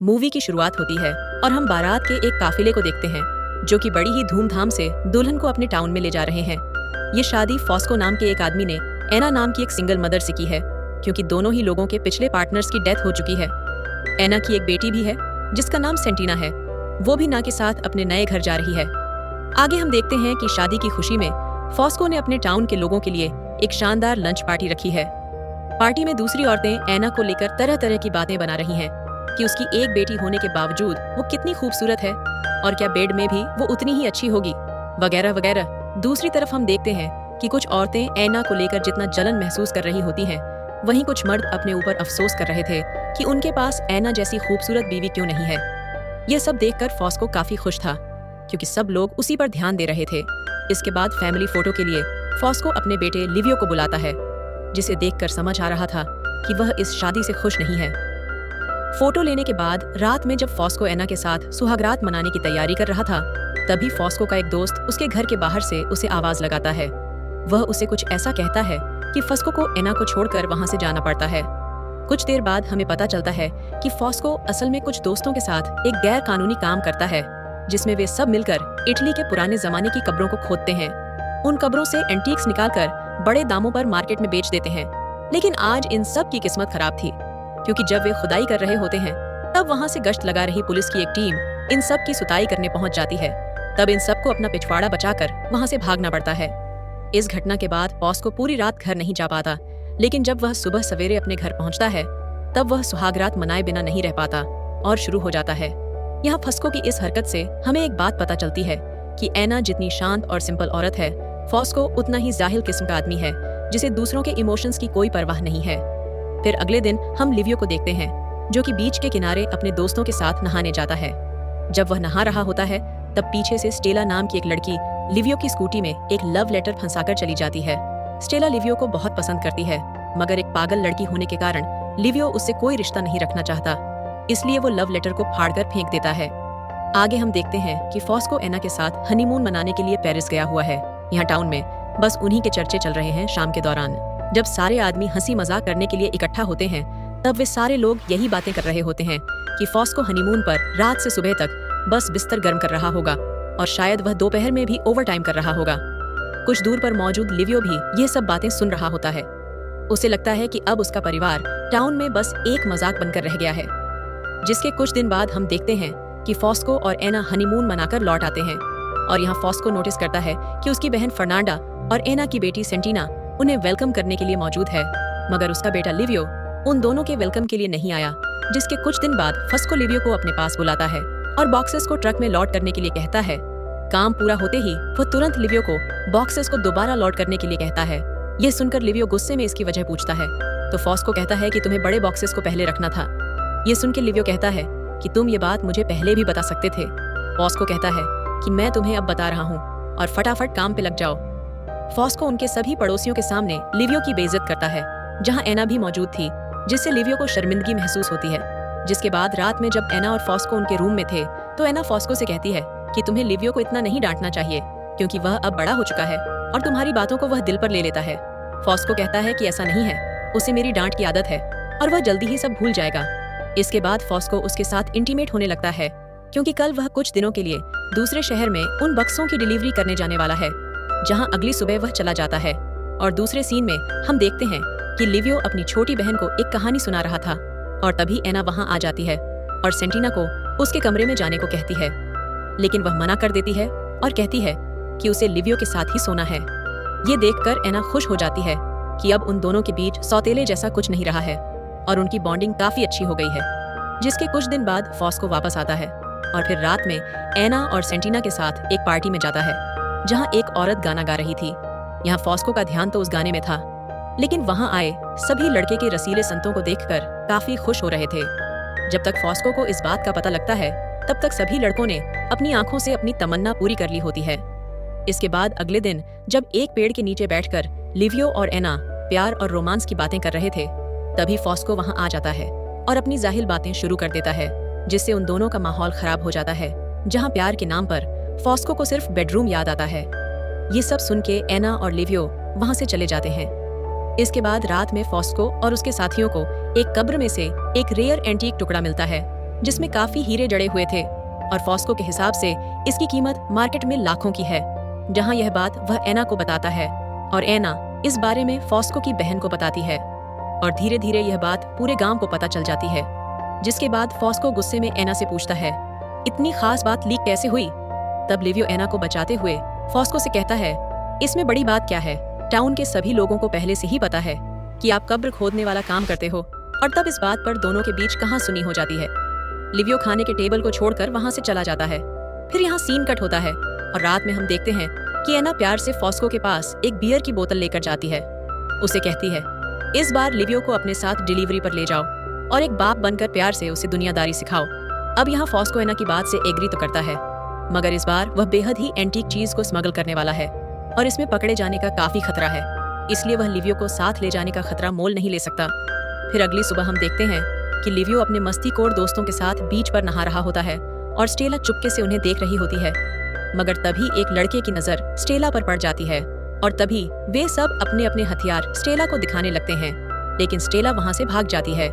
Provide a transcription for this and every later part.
Movie की शुरुआत होती है और हम बारात के एक काफिले को देखते हैं जो कि बड़ी ही धूमधाम से दुल्हन को अपने टाउन में ले जा रहे हैं। ये शादी फॉस्को नाम के एक आदमी ने एना नाम की एक सिंगल मदर से की है, क्योंकि दोनों ही लोगों के पिछले पार्टनर्स की डेथ हो चुकी है। एना की एक बेटी भी है जिसका नाम सेंटीना है, वो भी ना के साथ अपने नए घर जा रही है। आगे हम देखते हैं कि शादी की खुशी में फॉस्को ने अपने टाउन के लोगों के लिए एक शानदार लंच पार्टी रखी है। पार्टी में दूसरी औरतें एना को लेकर तरह तरह की बातें बना रही हैं कि उसकी एक बेटी होने के बावजूद वो कितनी खूबसूरत है और क्या बेड में भी वो उतनी ही अच्छी होगी, वगैरह वगैरह। दूसरी तरफ हम देखते हैं कि कुछ औरतें एना को लेकर जितना जलन महसूस कर रही होती हैं, वहीं कुछ मर्द अपने ऊपर अफसोस कर रहे थे कि उनके पास एना जैसी खूबसूरत बीवी क्यों नहीं है। ये सब देखकर फॉस्को काफी खुश था, क्योंकि सब लोग उसी पर ध्यान दे रहे थे। इसके बाद फैमिली फोटो के लिए फॉस्को अपने बेटे लिवियो को बुलाता है, जिसे देखकर समझ आ रहा था कि वह इस शादी से खुश नहीं है। फोटो लेने के बाद रात में जब फॉस्को एना के साथ सुहागरात मनाने की तैयारी कर रहा था, तभी फॉस्को का एक दोस्त उसके घर के बाहर से उसे आवाज लगाता है। वह उसे कुछ ऐसा कहता है कि फॉस्को को एना को छोड़कर वहां से जाना पड़ता है। कुछ देर बाद हमें पता चलता है कि फॉस्को असल में कुछ दोस्तों के साथ एक गैर कानूनी काम करता है, जिसमें वे सब मिलकर इटली के पुराने जमाने की कब्रों को खोदते हैं। उन कब्रों से एंटीक्स निकालकर बड़े दामों पर मार्केट में बेच देते हैं। लेकिन आज इन सब की किस्मत खराब थी, क्योंकि जब वे खुदाई कर रहे होते हैं तब वहां से गश्त लगा रही पुलिस की एक टीम इन सब की सुताई करने पहुंच जाती है। तब इन सबको अपना पिछवाड़ा बचाकर वहां से भागना पड़ता है। इस घटना के बाद फॉस्को पूरी रात घर नहीं जा पाता, लेकिन जब वह सुबह सवेरे अपने घर पहुंचता है तब वह सुहागरात मनाए बिना नहीं रह पाता और शुरू हो जाता है। यहाँ फॉस्को की इस हरकत से हमें एक बात पता चलती है कि एना जितनी शांत और सिंपल औरत है, फॉस्को उतना ही जाहिल किस्म का आदमी है जिसे दूसरों के इमोशंस की कोई परवाह नहीं है। फिर अगले दिन हम लिवियो को देखते हैं, जो कि बीच के किनारे अपने दोस्तों के साथ नहाने जाता है। जब वह नहा रहा होता है तब पीछे से स्टेला नाम की एक लड़की लिवियो की स्कूटी में एक लव लेटर फंसाकर चली जाती है। स्टेला लिवियो को बहुत पसंद करती है, मगर एक पागल लड़की होने के कारण लिवियो उससे कोई रिश्ता नहीं रखना चाहता, इसलिए वो लव लेटर को फाड़कर फेंक देता है। आगे हम देखते हैं कि फॉस्को एना के साथ हनीमून मनाने के लिए पेरिस गया हुआ है। यहाँ टाउन में बस उन्हीं के चर्चे चल रहे हैं। शाम के दौरान जब सारे आदमी हंसी मजाक करने के लिए इकट्ठा होते हैं, तब वे सारे लोग यही बातें कर रहे होते हैं कि फॉस्को हनीमून पर रात से सुबह तक बस बिस्तर गर्म कर रहा होगा और शायद वह दोपहर में भी ओवर टाइम कर रहा होगा। कुछ दूर पर मौजूद लिवियो भी ये सब बातें सुन रहा होता है। उसे लगता है कि अब उसका परिवार टाउन में बस एक मजाक बनकर रह गया है। जिसके कुछ दिन बाद हम देखते हैं कि फॉस्को और एना हनीमून मनाकर लौट आते हैं, और यहाँ फॉस्को नोटिस करता है कि उसकी बहन फर्नांडा और एना की बेटी सेंटीना उन्हें वेलकम करने के लिए मौजूद है, मगर उसका बेटा लिवियो उन दोनों के वेलकम के लिए नहीं आया। जिसके कुछ दिन बाद फॉस्को लिवियो को अपने पास बुलाता है और बॉक्सेस को ट्रक में लोड करने के लिए कहता है। काम पूरा होते ही वो तुरंत लिवियो को बॉक्सेस को दोबारा लोड करने के लिए कहता है। ये सुनकर लिवियो गुस्से में इसकी वजह पूछता है, तो फॉस्को कहता है कि तुम्हें बड़े बॉक्सेस को पहले रखना था। ये सुन के लिवियो कहता है कि तुम ये बात मुझे पहले भी बता सकते थे। फॉस्को कहता है कि मैं तुम्हें अब बता रहा हूँ और फटाफट काम पे लग जाओ। फॉस्को उनके सभी पड़ोसियों के सामने लिवियो की बेइज्जत करता है, जहाँ एना भी मौजूद थी, जिससे लिवियो को शर्मिंदगी महसूस होती है। जिसके बाद रात में जब एना और फॉस्को उनके रूम में थे, तो एना फॉस्को से कहती है कि तुम्हें लिवियो को इतना नहीं डांटना चाहिए, क्योंकि वह अब बड़ा हो चुका है और तुम्हारी बातों को वह दिल पर ले लेता है। फॉस्को कहता है कि ऐसा नहीं है, उसे मेरी डांट की आदत है और वह जल्दी ही सब भूल जाएगा। इसके बाद फॉस्को उसके साथ इंटीमेट होने लगता है, क्योंकि कल वह कुछ दिनों के लिए दूसरे शहर में उन बक्सों की डिलीवरी करने जाने वाला है, जहां अगली सुबह वह चला जाता है। और दूसरे सीन में हम देखते हैं कि लिवियो अपनी छोटी बहन को एक कहानी सुना रहा था, और तभी एना वहां आ जाती है और सेंटीना को उसके कमरे में जाने को कहती है, लेकिन वह मना कर देती है और कहती है कि उसे लिवियो के साथ ही सोना है। ये देखकर एना खुश हो जाती है कि अब उन दोनों के बीच सौतेले जैसा कुछ नहीं रहा है और उनकी बॉन्डिंग काफी अच्छी हो गई है। जिसके कुछ दिन बाद फॉस्को वापस आता है और फिर रात में एना और सेंटीना के साथ एक पार्टी में जाता है, जहां एक औरत गाना गा रही थी। यहाँ फॉस्को का ध्यान तो उस गाने में था, लेकिन वहां आए सभी लड़के के रसीले संतों को देखकर काफी खुश हो रहे थे। जब तक फॉस्को को इस बात का पता लगता है, तब तक सभी लड़कों ने अपनी आंखों से अपनी तमन्ना पूरी कर ली होती है। इसके बाद अगले दिन जब एक पेड़ के नीचे बैठकर लिवियो और एना प्यार और रोमांस की बातें कर रहे थे, तभी फॉस्को वहां आ जाता है और अपनी जाहिल बातें शुरू कर देता है, जिससे उन दोनों का माहौल खराब हो जाता है। जहां प्यार के नाम पर फॉस्को को सिर्फ बेडरूम याद आता है। ये सब सुन के एना और लिवियो वहां से चले जाते हैं। इसके बाद रात में फॉस्को और उसके साथियों को एक कब्र में से एक रेयर एंटीक टुकड़ा मिलता है, जिसमें काफी हीरे जड़े हुए थे और फॉस्को के हिसाब से इसकी कीमत मार्केट में लाखों की है। जहां यह बात वह एना को बताता है और एना इस बारे में फॉस्को की बहन को बताती है और धीरे धीरे यह बात पूरे गांव को पता चल जाती है। जिसके बाद फॉस्को गुस्से में एना से पूछता है, इतनी खास बात लीक कैसे हुई? तब लिवियो एना को बचाते हुए फॉस्को से कहता है, इसमें बड़ी बात क्या है? टाउन के सभी लोगों को पहले से ही पता है कि आप कब्र खोदने वाला काम करते हो। और तब इस बात पर दोनों के बीच कहां सुनी हो जाती है। लिवियो खाने के टेबल को छोड़कर वहां से चला जाता है। फिर यहाँ सीन कट होता है और रात में हम देखते हैं कि एना प्यार से फॉस्को के पास एक बियर की बोतल लेकर जाती है। उसे कहती है, इस बार लिवियो को अपने साथ डिलीवरी पर ले जाओ और एक बाप बनकर प्यार से उसे दुनियादारी सिखाओ। अब यहाँ फॉस्को एना की बात से एग्री तो करता है, मगर इस बार वह बेहद ही एंटीक चीज को स्मगल करने वाला है और इसमें पकड़े जाने का काफी खतरा है। इसलिए वह लिवियो को साथ ले जाने का खतरा मोल नहीं ले सकता। फिर अगली सुबह हम देखते हैं कि लिवियो अपने मस्तीखोर दोस्तों के साथ बीच पर नहा रहा होता है और स्टेला चुपके से उन्हें देख रही होती है। मगर तभी एक लड़के की नजर स्टेला पर पड़ जाती है और तभी वे सब अपने अपने हथियार स्टेला को दिखाने लगते हैं, लेकिन स्टेला वहां से भाग जाती है।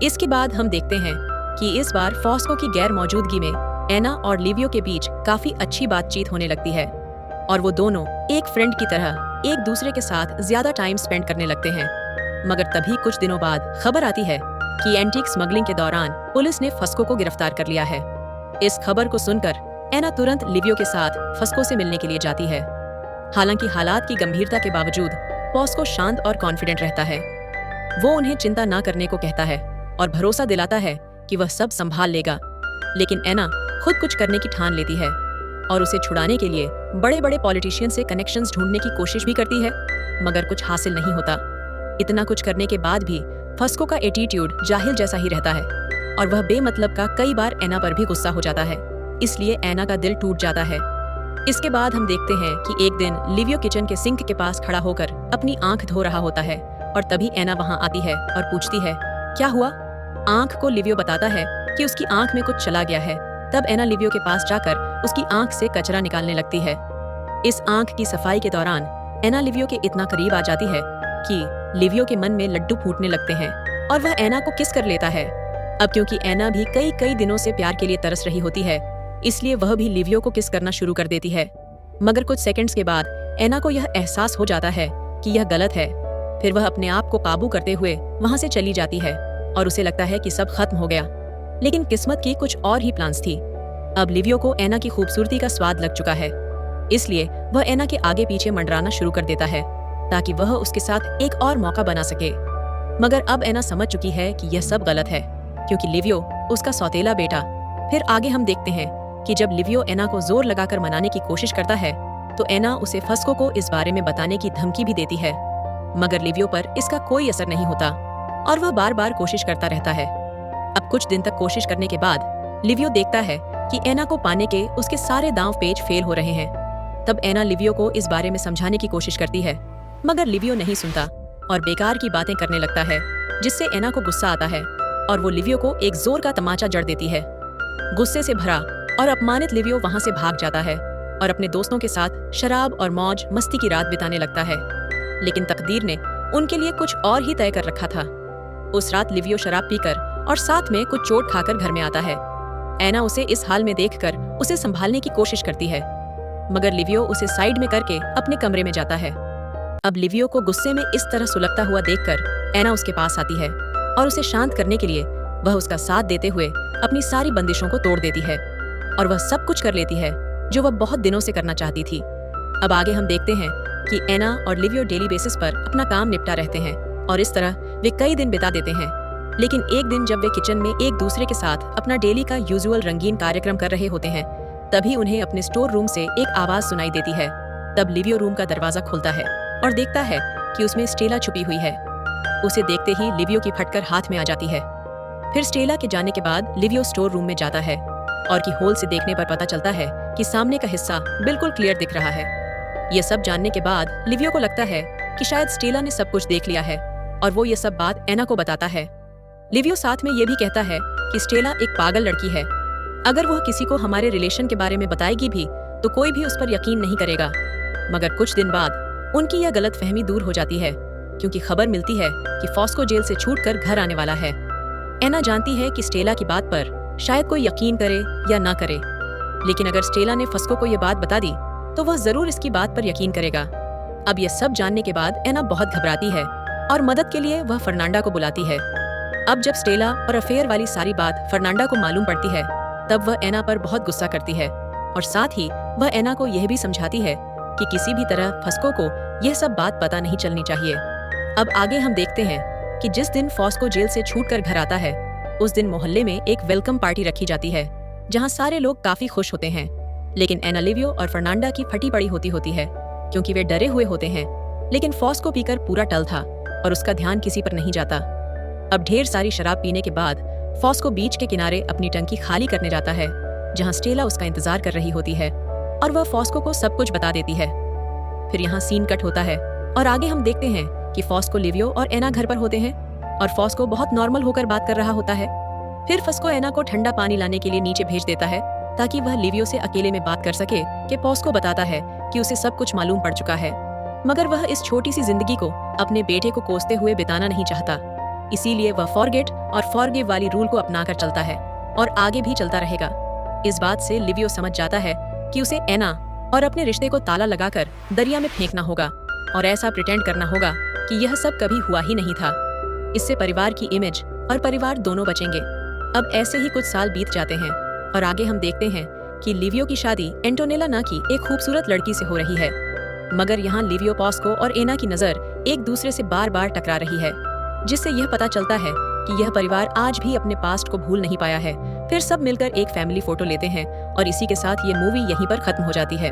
इसके बाद हम देखते हैं कि इस बार फॉस्को की गैर मौजूदगी में एना और लिवियो के बीच काफी अच्छी बातचीत होने लगती है और वो दोनों एक फ्रेंड की तरह एक दूसरे के साथ ज्यादा टाइम स्पेंड करने लगते हैं। मगर तभी कुछ दिनों बाद खबर आती है कि एंटीक स्मगलिंग के दौरान पुलिस ने फस्को को गिरफ्तार कर लिया है। इस खबर को सुनकर एना तुरंत लिवियो के साथ फस्को से मिलने के लिए जाती है। हालांकि हालात की गंभीरता के बावजूद फॉस्को शांत और कॉन्फिडेंट रहता है। वो उन्हें चिंता न करने को कहता है और भरोसा दिलाता है कि वह सब संभाल लेगा। लेकिन एना खुद कुछ करने की ठान लेती है और उसे छुड़ाने के लिए बड़े बड़े पॉलिटिशियन से कनेक्शंस ढूंढने की कोशिश भी करती है, मगर कुछ हासिल नहीं होता। इतना कुछ करने के बाद भी फस्को का एटीट्यूड जाहिल जैसा ही रहता है और वह बेमतलब का कई बार एना पर भी गुस्सा हो जाता है। इसलिए एना का दिल टूट जाता है। इसके बाद हम देखते हैं कि एक दिन लिवियो किचन के सिंक के पास खड़ा होकर अपनी आंख धो रहा होता है और तभी एना वहां आती है और पूछती है, क्या हुआ? आंख को लिवियो बताता है कि उसकी आंख में कुछ चला गया है। तब एना लिवियो के पास जाकर उसकी आंख से कचरा निकालने लगती है। इस आंख की सफाई के दौरान एना लिवियो के इतना करीब आ जाती है कि लिवियो के मन में लड्डू फूटने लगते हैं और वह एना को किस कर लेता है। अब क्योंकि एना भी कई दिनों से प्यार के लिए तरस रही होती है, इसलिए वह भी लिवियो को किस करना शुरू कर देती है। मगर कुछ सेकंड्स के बाद एना को यह एहसास हो जाता है कि यह गलत है। फिर वह अपने आप को काबू करते हुए वहां से चली जाती है और उसे लगता है कि सब खत्म हो गया। लेकिन किस्मत की कुछ और ही प्लान्स थी। अब लिवियो को एना की खूबसूरती का स्वाद लग चुका है, इसलिए वह एना के आगे पीछे मंडराना शुरू कर देता है ताकि वह उसके साथ एक और मौका बना सके। मगर अब एना समझ चुकी है कि यह सब गलत है, क्योंकि लिवियो उसका सौतेला बेटा। फिर आगे हम देखते हैं कि जब लिवियो एना को जोर लगाकर मनाने की कोशिश करता है तो एना उसे फस्को को इस बारे में बताने की धमकी भी देती है, मगर लिवियो पर इसका कोई असर नहीं होता और वह बार बार कोशिश करता रहता है। अब कुछ दिन तक कोशिश करने के बाद लिवियो देखता है कि एना को पाने के उसके सारे दांव पेच फेल हो रहे हैं। तब एना लिवियो को इस बारे में समझाने की कोशिश करती है, मगर लिवियो नहीं सुनता और बेकार की बातें करने लगता है, जिससे एना को गुस्सा आता है और वो लिवियो को एक जोर का तमाचा जड़ देती है। गुस्से से भरा और अपमानित लिवियो वहां से भाग जाता है और अपने दोस्तों के साथ शराब और मौज मस्ती की रात बिताने लगता है। लेकिन तकदीर ने उनके लिए कुछ और ही तय कर रखा था। उस रात लिवियो शराब पीकर और साथ में कुछ चोट खाकर घर में आता है। एना उसे इस हाल में देखकर उसे संभालने की कोशिश करती है, मगर लिवियो उसे साइड में करके अपने कमरे में जाता है। अब लिवियो को गुस्से में इस तरह सुलगता हुआ देखकर एना उसके पास आती है और उसे शांत करने के लिए वह उसका साथ देते हुए अपनी सारी बंदिशों को तोड़ देती है और वह सब कुछ कर लेती है जो वह बहुत दिनों से करना चाहती थी। अब आगे हम देखते हैं कि एना और लिवियो डेली बेसिस पर अपना काम निपटा रहते हैं और इस तरह वे कई दिन बिता देते हैं। लेकिन एक दिन जब वे किचन में एक दूसरे के साथ अपना डेली का यूजुअल रंगीन कार्यक्रम कर रहे होते हैं, तभी उन्हें अपने स्टोर रूम से एक आवाज सुनाई देती है। तब लिवियो रूम का दरवाजा खुलता है और देखता है कि उसमें स्टेला छुपी हुई है। उसे देखते ही लिवियो की फटकर हाथ में आ जाती है। फिर स्टेला के जाने के बाद लिवियो स्टोर रूम में जाता है और की होल से देखने पर पता चलता है कि सामने का हिस्सा बिल्कुल क्लियर दिख रहा है। ये सब जानने के बाद लिवियो को लगता है कि शायद स्टेला ने सब कुछ देख लिया है और वो ये सब बात एना को बताता है। लिवियो साथ में ये भी कहता है कि स्टेला एक पागल लड़की है। अगर वह किसी को हमारे रिलेशन के बारे में बताएगी भी तो कोई भी उस पर यकीन नहीं करेगा। मगर कुछ दिन बाद उनकी यह गलतफहमी दूर हो जाती है, क्योंकि खबर मिलती है कि फॉस्को जेल से छूटकर घर आने वाला है। एना जानती है कि स्टेला की बात पर शायद कोई यकीन करे या ना करे, लेकिन अगर स्टेला ने फस्को को ये बात बता दी तो वह जरूर इसकी बात पर यकीन करेगा। अब ये सब जानने के बाद एना बहुत घबराती है और मदद के लिए वह फर्नांडा को बुलाती है। अब जब स्टेला और अफेयर वाली सारी बात फर्नांडा को मालूम पड़ती है तब वह एना पर बहुत गुस्सा करती है और साथ ही वह एना को यह भी समझाती है कि किसी भी तरह फस्को को यह सब बात पता नहीं चलनी चाहिए। अब आगे हम देखते हैं कि जिस दिन फॉस्को जेल से छूटकर घर आता है उस दिन मोहल्ले में एक वेलकम पार्टी रखी जाती है जहां सारे लोग काफी खुश होते हैं, लेकिन एना लिवियो और फर्नांडा की फटी पड़ी होती है क्योंकि वे डरे हुए होते हैं। लेकिन फॉस्को पीकर पूरा टल था और उसका ध्यान किसी पर नहीं जाता। अब ढेर सारी शराब पीने के बाद फॉस्को बीच के किनारे अपनी टंकी खाली करने जाता है जहां स्टेला उसका इंतजार कर रही होती है और वह फॉस्को को सब कुछ बता देती है। फिर यहाँ सीन कट होता है और आगे हम देखते हैं कि फॉस्को, लिवियो और एना घर पर होते हैं और फॉस्को बहुत नॉर्मल होकर बात कर रहा होता है। फिर फस्को एना को ठंडा पानी लाने के लिए नीचे भेज देता है ताकि वह लिवियो से अकेले में बात कर सके कि फॉस्को बताता है कि उसे सब कुछ मालूम पड़ चुका है, मगर वह इस छोटी सी जिंदगी को अपने बेटे को कोसते हुए बिताना नहीं चाहता। इसीलिए वह फॉरगेट और फॉरगिव वाली रूल को अपनाकर चलता है और आगे भी चलता रहेगा। इस बात से लिवियो समझ जाता है कि उसे एना और अपने रिश्ते को ताला लगाकर दरिया में फेंकना होगा और ऐसा प्रिटेंड करना होगा कि यह सब कभी हुआ ही नहीं था। इससे परिवार की इमेज और परिवार दोनों बचेंगे। अब ऐसे ही कुछ साल बीत जाते हैं और आगे हम देखते हैं कि लिवियो की शादी एंटोनेला ना की एक खूबसूरत लड़की से हो रही है, मगर यहाँ लिवियो, फॉस्को और एना की नजर एक दूसरे से बार बार टकरा रही है, जिससे यह पता चलता है कि यह परिवार आज भी अपने पास्ट को भूल नहीं पाया है। फिर सब मिलकर एक फैमिली फोटो लेते हैं और इसी के साथ ये मूवी यहीं पर खत्म हो जाती है।